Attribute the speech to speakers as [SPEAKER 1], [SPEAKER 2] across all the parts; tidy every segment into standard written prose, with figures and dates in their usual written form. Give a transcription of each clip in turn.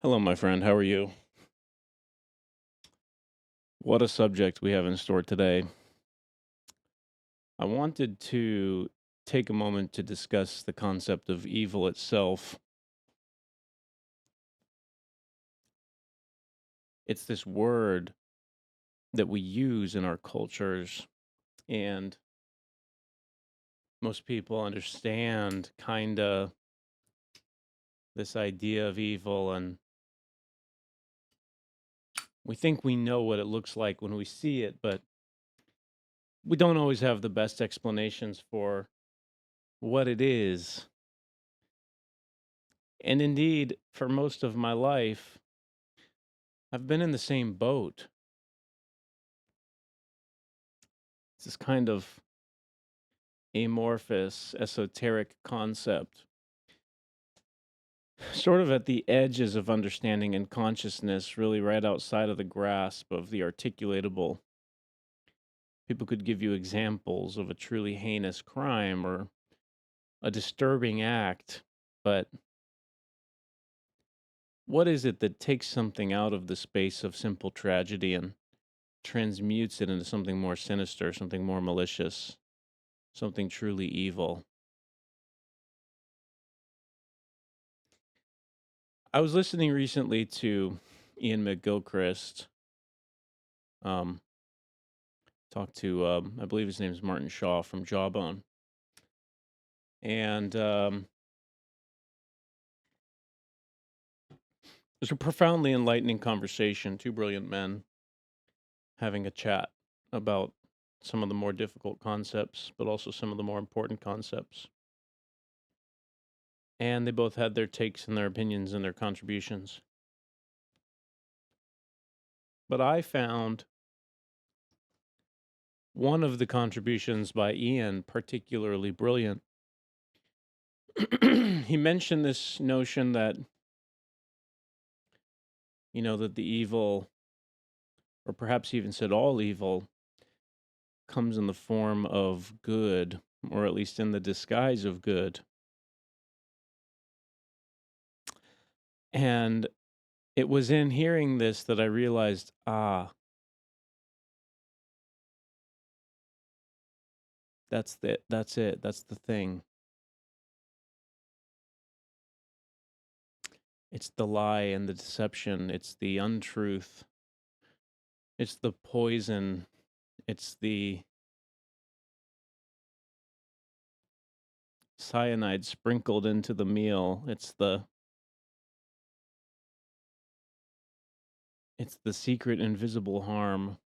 [SPEAKER 1] Hello, my friend. How are you? What a subject we have in store today. I wanted to take a moment to discuss the concept of evil itself. It's this word that we use in our cultures, and most people understand kind of this idea of evil, and we think we know what it looks like when we see it, but we don't always have the best explanations for what it is. And indeed, for most of my life, I've been in the same boat. It's this kind of amorphous, esoteric concept, sort of at the edges of understanding and consciousness, really right outside of the grasp of the articulatable. People could give you examples of a truly heinous crime or a disturbing act, but what is it that takes something out of the space of simple tragedy and transmutes it into something more sinister, something more malicious, something truly evil? I was listening recently to Ian McGilchrist um, talk to, I believe his name is Martin Shaw from Jawbone. And it was a profoundly enlightening conversation. Two brilliant men having a chat about some of the more difficult concepts, but also some of the more important concepts. And they both had their takes and their opinions and their contributions. But I found one of the contributions by Ian particularly brilliant. He mentioned this notion that, that the evil, or perhaps even said all evil, comes in the form of good, or at least in the disguise of good. And it was in hearing this that I realized, that's the thing. It's the lie and the deception, it's the untruth, it's the poison, it's the cyanide sprinkled into the meal, it's the secret invisible harm.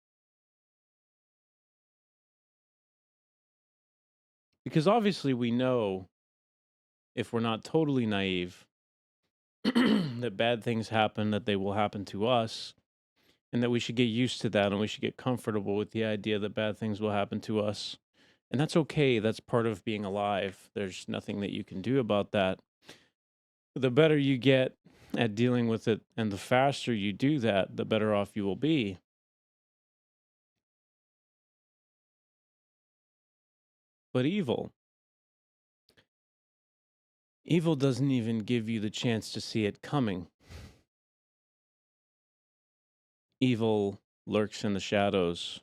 [SPEAKER 1] Because obviously we know, if we're not totally naive, that bad things happen, that they will happen to us, and that we should get used to that and we should get comfortable with the idea that bad things will happen to us. And that's okay. That's part of being alive. There's nothing that you can do about that. The better you get at dealing with it and the faster you do that, the better off you will be. But evil doesn't even give you the chance to see it coming. Evil lurks in the shadows.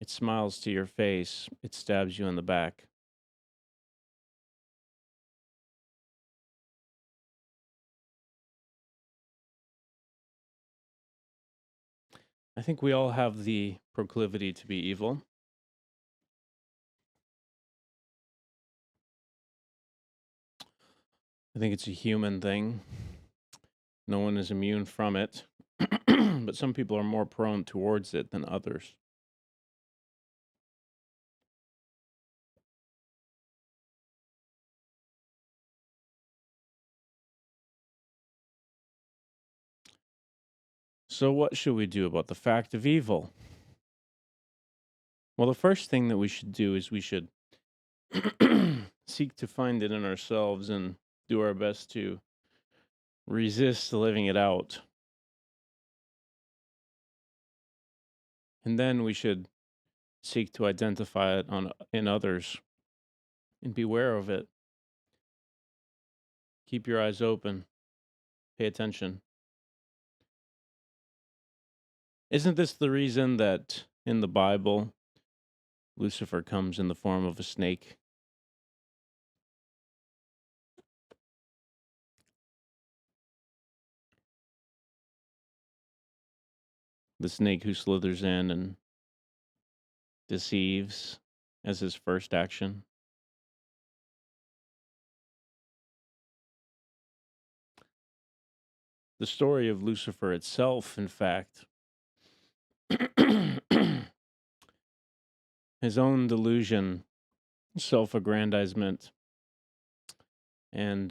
[SPEAKER 1] It smiles to your face. It stabs you in the back. I think we all have the proclivity to be evil. I think it's a human thing. No one is immune from it, but some people are more prone towards it than others. So, what should we do about the fact of evil? Well, the first thing that we should do is we should seek to find it in ourselves and do our best to resist living it out. And then we should seek to identify it in others and beware of it. Keep your eyes open. Pay attention. Isn't this the reason that in the Bible, Lucifer comes in the form of a snake? The snake who slithers in and deceives as his first action. The story of Lucifer itself, in fact, his own delusion, self aggrandizement, and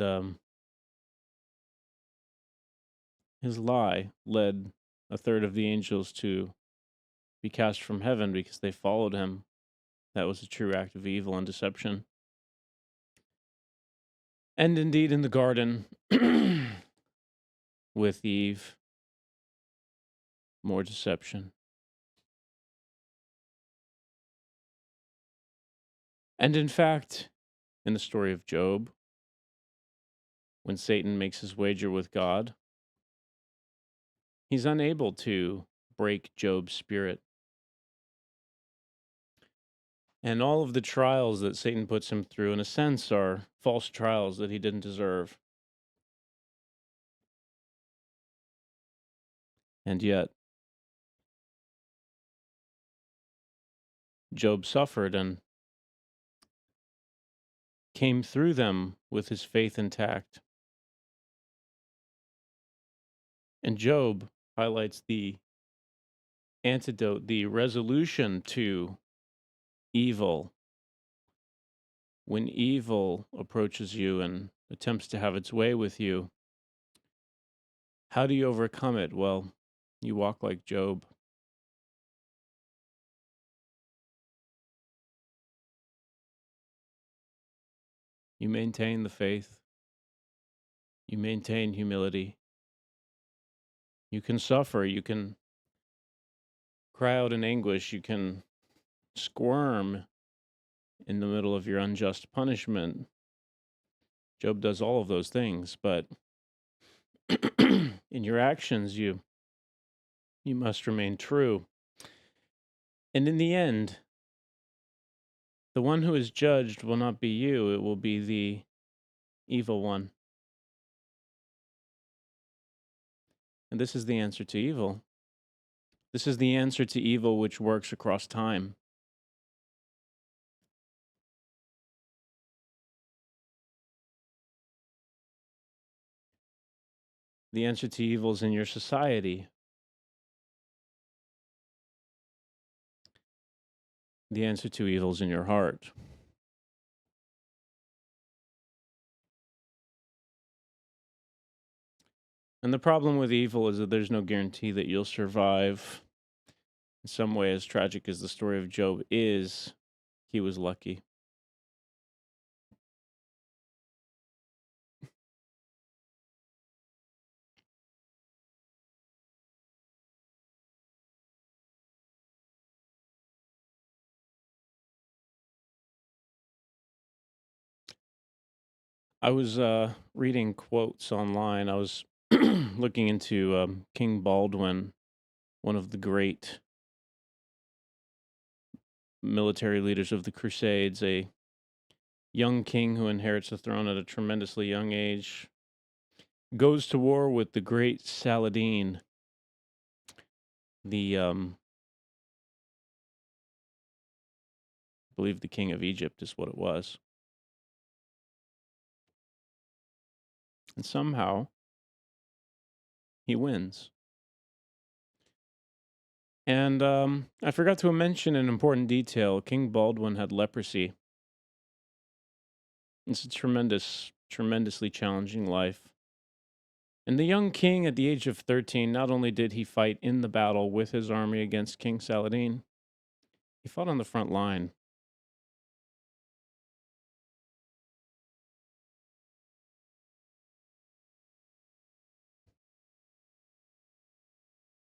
[SPEAKER 1] his lie led a third of the angels to be cast from heaven because they followed him. That was a true act of evil and deception. And indeed, in the garden with Eve, more deception. And in fact, in the story of Job, when Satan makes his wager with God, he's unable to break Job's spirit. And all of the trials that Satan puts him through, in a sense, are false trials that he didn't deserve. And yet, Job suffered and came through them with his faith intact. And Job highlights the antidote, the resolution to evil. When evil approaches you and attempts to have its way with you, how do you overcome it? Well, you walk like Job. You maintain the faith. You maintain humility. You can suffer. You can cry out in anguish. You can squirm in the middle of your unjust punishment. Job does all of those things, but in your actions, you must remain true. And in the end, the one who is judged will not be you, it will be the evil one. And this is the answer to evil. This is the answer to evil which works across time. The answer to evil is in your society. The answer to evil is in your heart. And the problem with evil is that there's no guarantee that you'll survive. In some way, as tragic as the story of Job is, he was lucky. I was reading quotes online. I was looking into King Baldwin, one of the great military leaders of the Crusades, a young king who inherits the throne at a tremendously young age, goes to war with the great Saladin, the I believe the king of Egypt is what it was. And somehow he wins. And I forgot to mention an important detail. King Baldwin had leprosy. It's a tremendously challenging life. And the young king, at the age of 13, not only did he fight in the battle with his army against King Saladin, he fought on the front line.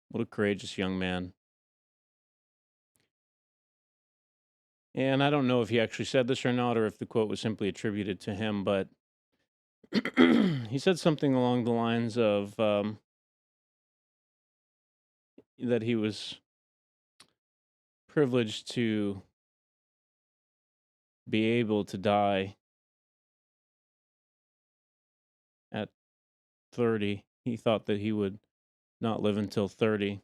[SPEAKER 1] What a courageous young man. And I don't know if he actually said this or not, or if the quote was simply attributed to him, but he said something along the lines of that he was privileged to be able to die at 30. He thought that he would not live until 30.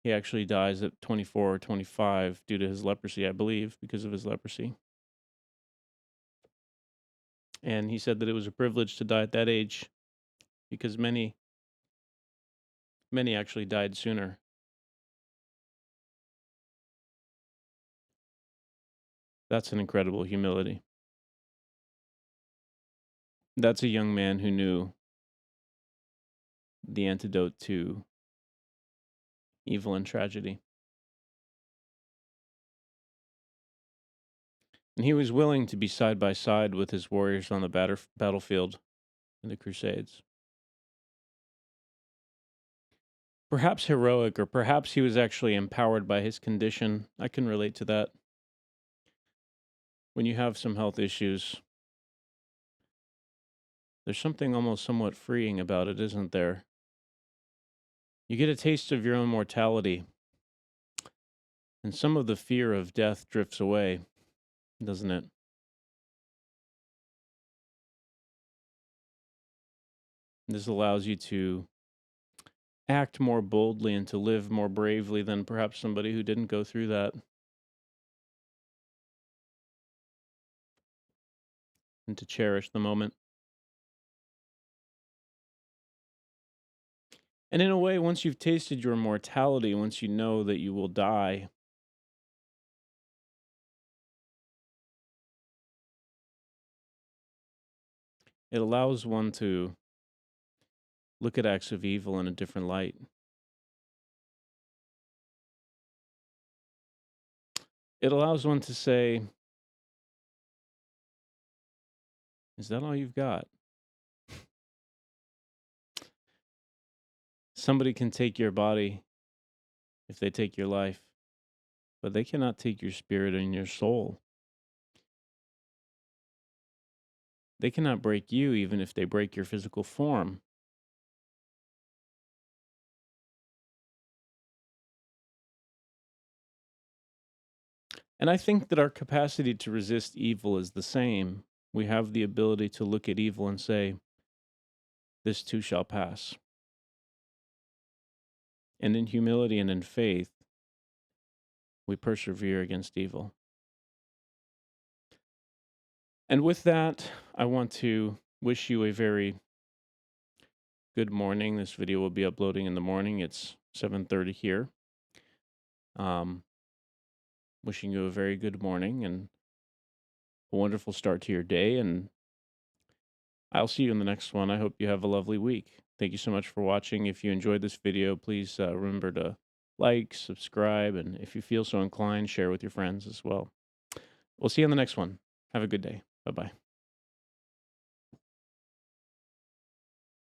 [SPEAKER 1] He actually dies at 24 or 25 due to his leprosy, I believe, because of his leprosy. And he said that it was a privilege to die at that age because many actually died sooner. That's an incredible humility. That's a young man who knew the antidote to evil and tragedy. And he was willing to be side by side with his warriors on the battlefield in the Crusades. Perhaps heroic, or perhaps he was actually empowered by his condition. I can relate to that. When you have some health issues, there's something almost somewhat freeing about it, isn't there? You get a taste of your own mortality, and some of the fear of death drifts away, doesn't it? This allows you to act more boldly and to live more bravely than perhaps somebody who didn't go through that, and to cherish the moment. And in a way, once you've tasted your mortality, once you know that you will die, it allows one to look at acts of evil in a different light. It allows one to say, is that all you've got? Somebody can take your body if they take your life, but they cannot take your spirit and your soul. They cannot break you even if they break your physical form. And I think that our capacity to resist evil is the same. We have the ability to look at evil and say, this too shall pass. And in humility and in faith, we persevere against evil. And with that, I want to wish you a very good morning. This video will be uploading in the morning. It's 7:30 here. Wishing you a very good morning and a wonderful start to your day. And I'll see you in the next one. I hope you have a lovely week. Thank you so much for watching. If you enjoyed this video, please remember to like, subscribe, and if you feel so inclined, share with your friends as well. We'll see you on the next one. Have a good day. Bye-bye.